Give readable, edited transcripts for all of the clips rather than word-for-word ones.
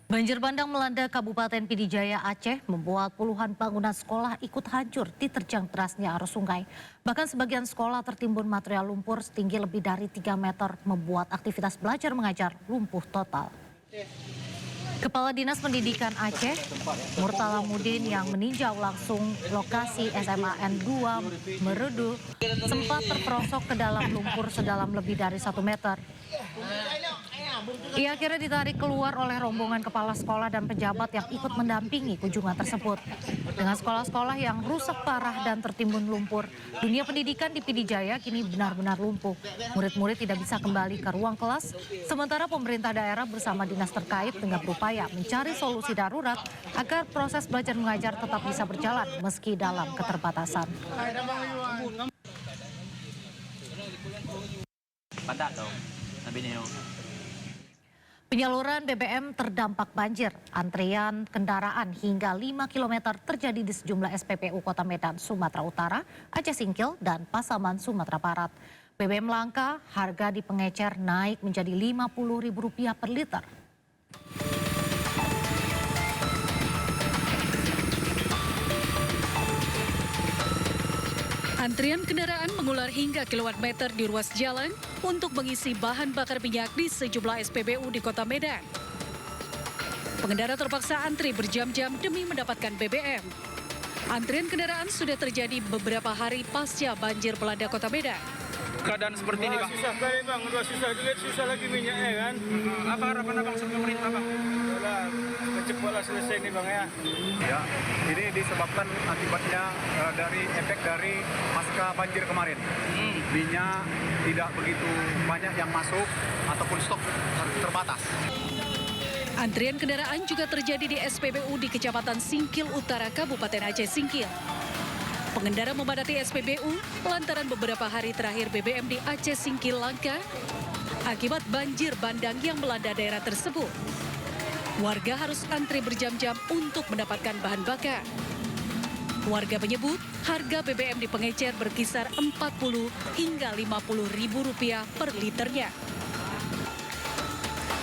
Banjir bandang melanda Kabupaten Pidijaya Aceh membuat puluhan bangunan sekolah ikut hancur diterjang derasnya arus sungai. Bahkan sebagian sekolah tertimbun material lumpur setinggi lebih dari 3 meter membuat aktivitas belajar mengajar lumpuh total. Kepala Dinas Pendidikan Aceh, Murtala Mudin yang meninjau langsung lokasi SMA N2 Meredu sempat terperosok ke dalam lumpur sedalam lebih dari 1 meter. Ia akhirnya ditarik keluar oleh rombongan kepala sekolah dan pejabat yang ikut mendampingi kunjungan tersebut. Dengan sekolah-sekolah yang rusak parah dan tertimbun lumpur, dunia pendidikan di Pidijaya kini benar-benar lumpuh. Murid-murid tidak bisa kembali ke ruang kelas, sementara pemerintah daerah bersama dinas terkait tengah berupaya mencari solusi darurat agar proses belajar mengajar tetap bisa berjalan meski dalam keterbatasan. Padat dong, sabi niyo. Penyaluran BBM terdampak banjir. Antrian kendaraan hingga 5 km terjadi di sejumlah SPBU Kota Medan, Sumatera Utara, Aceh Singkil, dan Pasaman, Sumatera Barat. BBM langka, harga di pengecer naik menjadi Rp50.000 per liter. Antrian kendaraan mengular hingga kilometer di ruas jalan untuk mengisi bahan bakar minyak di sejumlah SPBU di Kota Medan. Pengendara terpaksa antri berjam-jam demi mendapatkan BBM. Antrian kendaraan sudah terjadi beberapa hari pasca banjir melanda Kota Medan. Keadaan seperti ini, Bang. Susah kali, Bang. Udah susah juga, susah lagi minyaknya kan. Apa harapan Abang sama pemerintah, Bang? Udah, cepatlah selesai nih, Bang ya. Ya, ini disebabkan akibatnya dari efek dari pasca banjir kemarin. Minyak tidak begitu banyak yang masuk ataupun stok terbatas. Antrian kendaraan juga terjadi di SPBU di Kecamatan Singkil Utara, Kabupaten Aceh Singkil. Pengendara memadati SPBU lantaran beberapa hari terakhir BBM di Aceh Singkil langka akibat banjir bandang yang melanda daerah tersebut. Warga harus antri berjam-jam untuk mendapatkan bahan bakar. Warga menyebut harga BBM di pengecer berkisar Rp40 hingga Rp50.000 per liternya.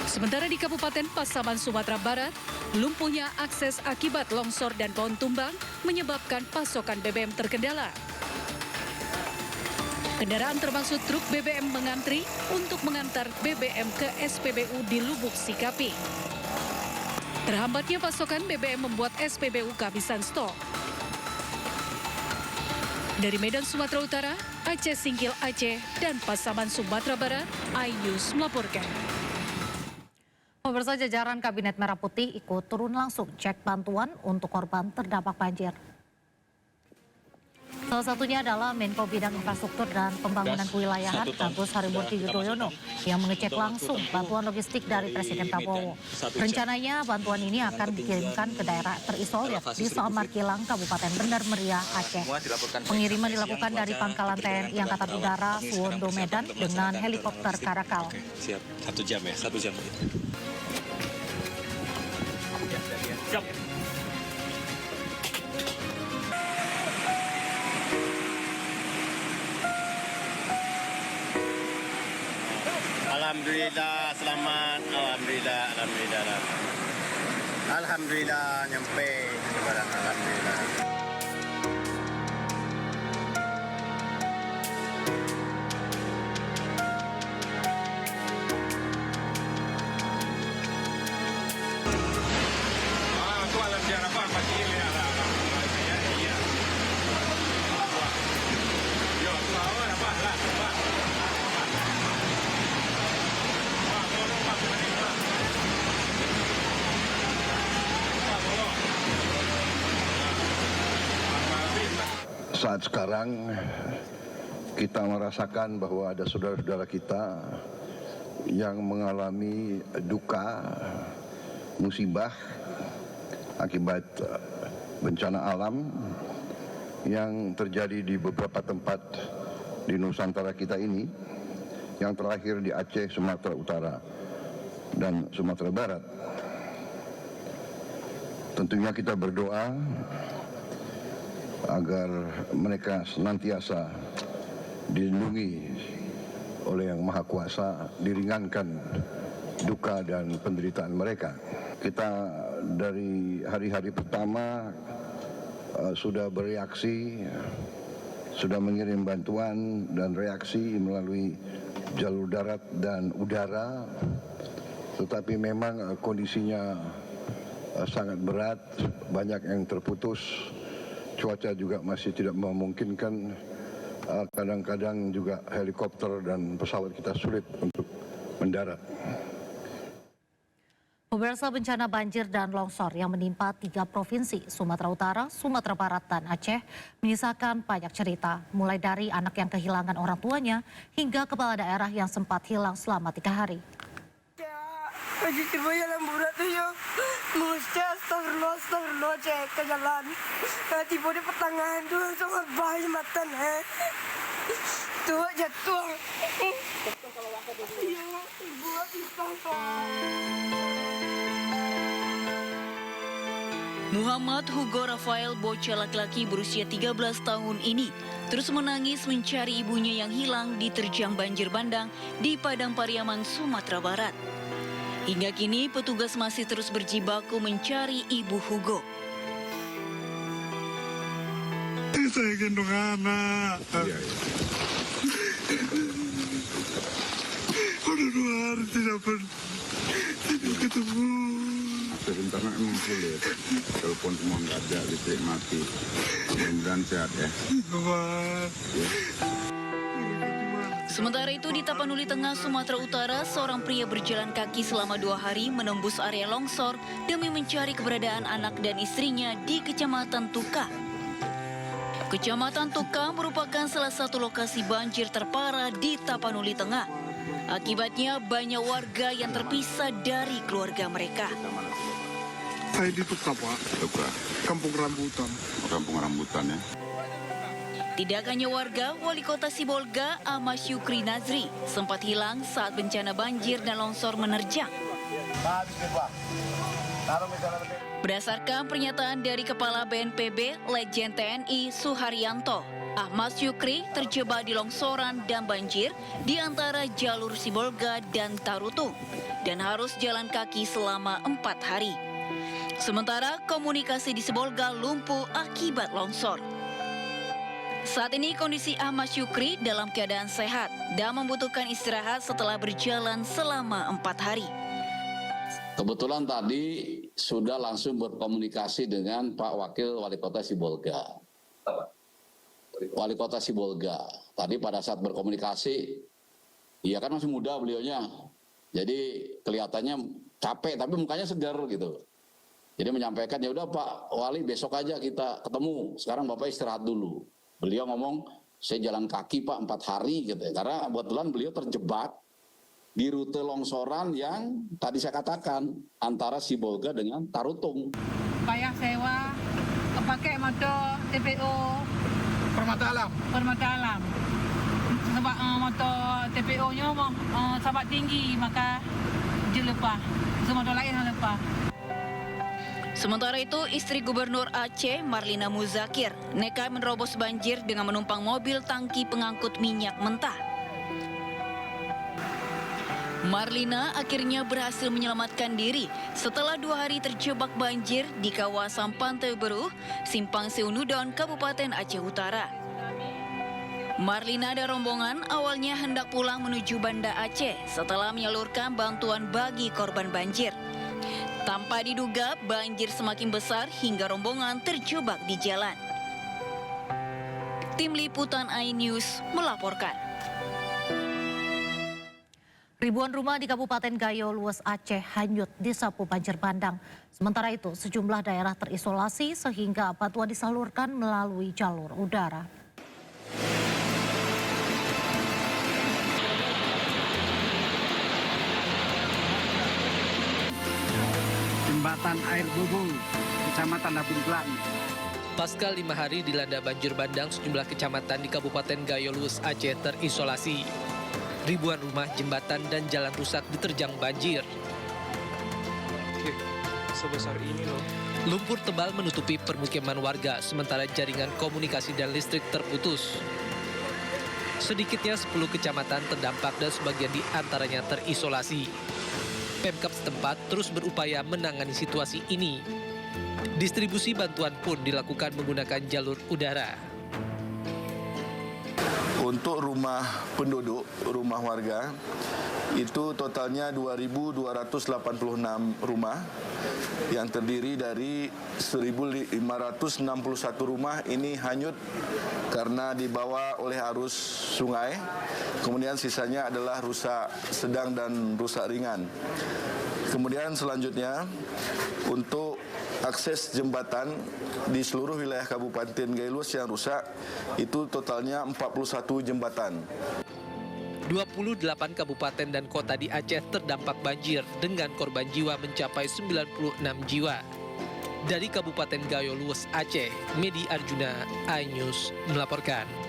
Sementara di Kabupaten Pasaman, Sumatera Barat, lumpuhnya akses akibat longsor dan pohon tumbang menyebabkan pasokan BBM terkendala. Kendaraan termasuk truk BBM mengantri untuk mengantar BBM ke SPBU di Lubuk Sikapi. Terhambatnya pasokan BBM membuat SPBU kehabisan stok. Dari Medan, Sumatera Utara, Aceh Singkil Aceh, dan Pasaman, Sumatera Barat, iNews melaporkan. Pemirsa, jajaran Kabinet Merah Putih ikut turun langsung cek bantuan untuk korban terdampak banjir. Salah satunya adalah Menko Bidang Infrastruktur dan Pembangunan Kewilayahan Agus Harimurti Yudhoyono yang mengecek langsung bantuan logistik dari Presiden Prabowo. Rencananya bantuan ini akan dikirimkan ke daerah terisolir di Samar Kilang, Kabupaten Benar Meriah, Aceh. Pengiriman dilakukan dari Pangkalan TNI Angkatan Udara Suwondo Medan dengan helikopter Karakal. Siap, 1 jam ya, 1 jam. Siap. Alhamdulillah selamat, alhamdulillah nyampe barang, alhamdulillah. Saat sekarang kita merasakan bahwa ada saudara-saudara kita yang mengalami duka, musibah akibat bencana alam yang terjadi di beberapa tempat di Nusantara kita ini, yang terakhir di Aceh, Sumatera Utara, dan Sumatera Barat. Tentunya kita berdoa agar mereka senantiasa dilindungi oleh Yang Maha Kuasa, diringankan duka dan penderitaan mereka. kita dari hari-hari pertama sudah bereaksi, sudah mengirim bantuan dan reaksi melalui jalur darat dan udara, tetapi memang kondisinya sangat berat, banyak yang terputus, cuaca juga masih tidak memungkinkan, kadang-kadang juga helikopter dan pesawat kita sulit untuk mendarat. Pemirsa, bencana banjir dan longsor yang menimpa 3 provinsi, Sumatera Utara, Sumatera Barat, dan Aceh, menyisakan banyak cerita, mulai dari anak yang kehilangan orang tuanya, hingga kepala daerah yang sempat hilang selama 3 hari. Lagi coba jalan bulat tuh ya, mesti astagfirullah cek ke jalan. Tiba di pertengahan tuh langsung bayi matan tuh jatuh. Iya, buat Muhammad Hugo Rafael, bocah laki-laki berusia 13 tahun ini, terus menangis mencari ibunya yang hilang diterjang banjir bandang di Padang Pariaman, Sumatera Barat. Hingga kini petugas masih terus berjibaku mencari ibu Hugo. Saya gendong anak. Udah 2 hari tidak ketemu. Sebentar emang sulit. Telepon semua nggak ada, listrik mati. Mudah-mudahan sehat ya. Sementara itu di Tapanuli Tengah, Sumatera Utara, seorang pria berjalan kaki selama 2 hari menembus area longsor demi mencari keberadaan anak dan istrinya di Kecamatan Tuka. Kecamatan Tuka merupakan salah satu lokasi banjir terparah di Tapanuli Tengah. Akibatnya banyak warga yang terpisah dari keluarga mereka. Saya di Tuka, Pak. Tuka. Kampung Rambutan. Kampung Rambutan ya. Tidak hanya warga, Wali Kota Sibolga, Ahmad Syukri Nazri, sempat hilang saat bencana banjir dan longsor menerjang. Berdasarkan pernyataan dari Kepala BNPB, Letjen TNI Suharyanto, Ahmad Syukri terjebak di longsoran dan banjir di antara jalur Sibolga dan Tarutung dan harus jalan kaki selama 4 hari. Sementara komunikasi di Sibolga lumpuh akibat longsor. Saat ini kondisi Ahmad Syukri dalam keadaan sehat dan membutuhkan istirahat setelah berjalan selama 4 hari. Kebetulan tadi sudah langsung berkomunikasi dengan Pak Wakil Wali Kota Sibolga. Wali Kota Sibolga. Tadi pada saat berkomunikasi, ya kan masih muda beliaunya. Jadi kelihatannya capek tapi mukanya segar gitu. Jadi menyampaikan, ya udah Pak Wali besok aja kita ketemu. Sekarang Bapak istirahat dulu. Beliau ngomong, saya jalan kaki Pak 4 hari gitu ya. Karena kebetulan beliau terjebak di rute longsoran yang tadi saya katakan antara Sibolga dengan Tarutung. Payah sewa, pakai motor TPO Permata Alam. Sebab motor TPO-nya sahabat tinggi, maka dia lepas. Motor lain yang lepas. Sementara itu, istri Gubernur Aceh, Marlina Muzakir, nekat menerobos banjir dengan menumpang mobil tangki pengangkut minyak mentah. Marlina akhirnya berhasil menyelamatkan diri setelah 2 hari terjebak banjir di kawasan Pantai Beruh, Simpang Seunudon, Kabupaten Aceh Utara. Marlina dan rombongan awalnya hendak pulang menuju Banda Aceh setelah menyalurkan bantuan bagi korban banjir. Tanpa diduga, banjir semakin besar hingga rombongan terjebak di jalan. Tim Liputan iNews melaporkan. Ribuan rumah di Kabupaten Gayo Lues Aceh hanyut disapu banjir bandang. Sementara itu, sejumlah daerah terisolasi sehingga bantuan disalurkan melalui jalur udara. Jembatan Air Bubul, Kecamatan Labuntuan. Pasca 5 hari dilanda banjir bandang, sejumlah kecamatan di Kabupaten Gayo Lues Aceh terisolasi. Ribuan rumah, jembatan, dan jalan rusak diterjang banjir. Sebesar ini loh. Lumpur tebal menutupi permukiman warga, sementara jaringan komunikasi dan listrik terputus. Sedikitnya 10 kecamatan terdampak dan sebagian di antaranya terisolasi. Pemkab setempat terus berupaya menangani situasi ini. Distribusi bantuan pun dilakukan menggunakan jalur udara. Untuk rumah penduduk, rumah warga, itu totalnya 2.286 rumah yang terdiri dari 1.561 rumah ini hanyut karena dibawa oleh arus sungai. Kemudian sisanya adalah rusak sedang dan rusak ringan. Kemudian selanjutnya untuk akses jembatan di seluruh wilayah Kabupaten Gayo Luas yang rusak itu totalnya 41 jembatan. 28 kabupaten dan kota di Aceh terdampak banjir dengan korban jiwa mencapai 96 jiwa. Dari Kabupaten Gayo Luas, Aceh, Medi Arjuna, iNews melaporkan.